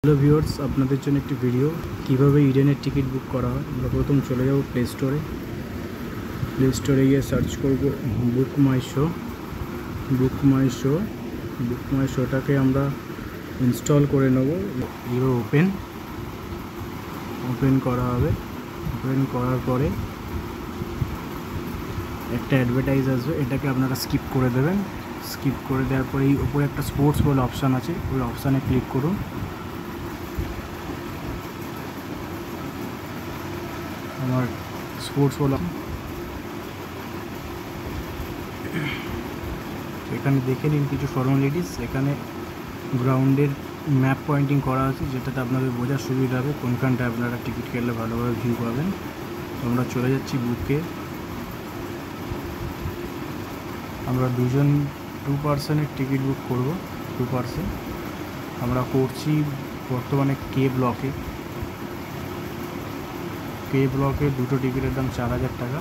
Hello viewers, আপনাদের জন্য একটি ভিডিও কিভাবে ইডেনের টিকিট বুক করা হয়। আমরা প্রথম চলে যাব প্লে স্টোরে গিয়ে সার্চ করব বুক মাই শোটাকে আমরা ইনস্টল করে নেব। এবার ওপেন করা হবে। ওপেন করার পরে একটা অ্যাডভার্টাইজ আসবে, এটাকে আপনারা স্কিপ করে দেবেন। স্কিপ করে দেওয়ার পরে এই উপরে একটা স্পোর্টস বলে অপশান আছে, ওই অপশানে ক্লিক করুন। আমার স্পোর্টস বলে এখানে দেখে নিন কিছু ফর্মালিটিস। এখানে গ্রাউন্ডের ম্যাপ পয়েন্টিং করা আছে, যেটাতে আপনাদের বোঝার সুবিধা হবে কোনখানটায় আপনারা টিকিট কেটলে ভালোভাবে ভিউ পাবেন। তো আমরা চলে যাচ্ছি বুকে। আমরা 2 পার্সনের টিকিট বুক করব। 2 পার্সন আমরা করছি বর্তমানে কে ব্লকে দুটো টিকিটের দাম 4000 টাকা।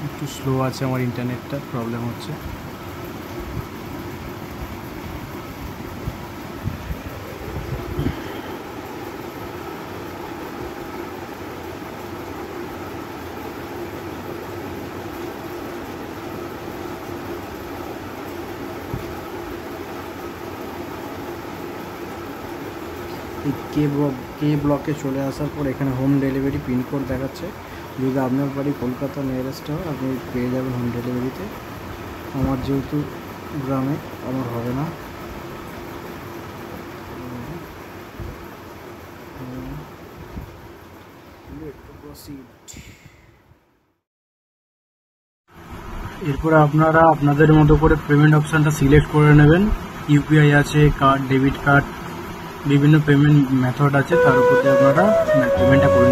একটু স্লো আছে, আমার ইন্টারনেটটা প্রবলেম হচ্ছে। কে ব্লকে চলে আসার পর এখানে হোম ডেলিভারি পিনকোড দেখাচ্ছে। যদি আপনার বাড়ি কলকাতা নিয়ারেস্ট হয় আপনি পেয়ে যাবেন হোম ডেলিভারিতে। আমার যেহেতু গ্রামে, আমার হবে না। এরপরে আপনারা আপনাদের মতো করে পেমেন্ট অপশানটা সিলেক্ট করে নেবেন। ইউপিআই আছে, কার্ড, ডেবিট কার্ড, বিভিন্ন পেমেন্ট মেথড আছে, তার উপর দিয়ে আপনারা পেমেন্টটা করে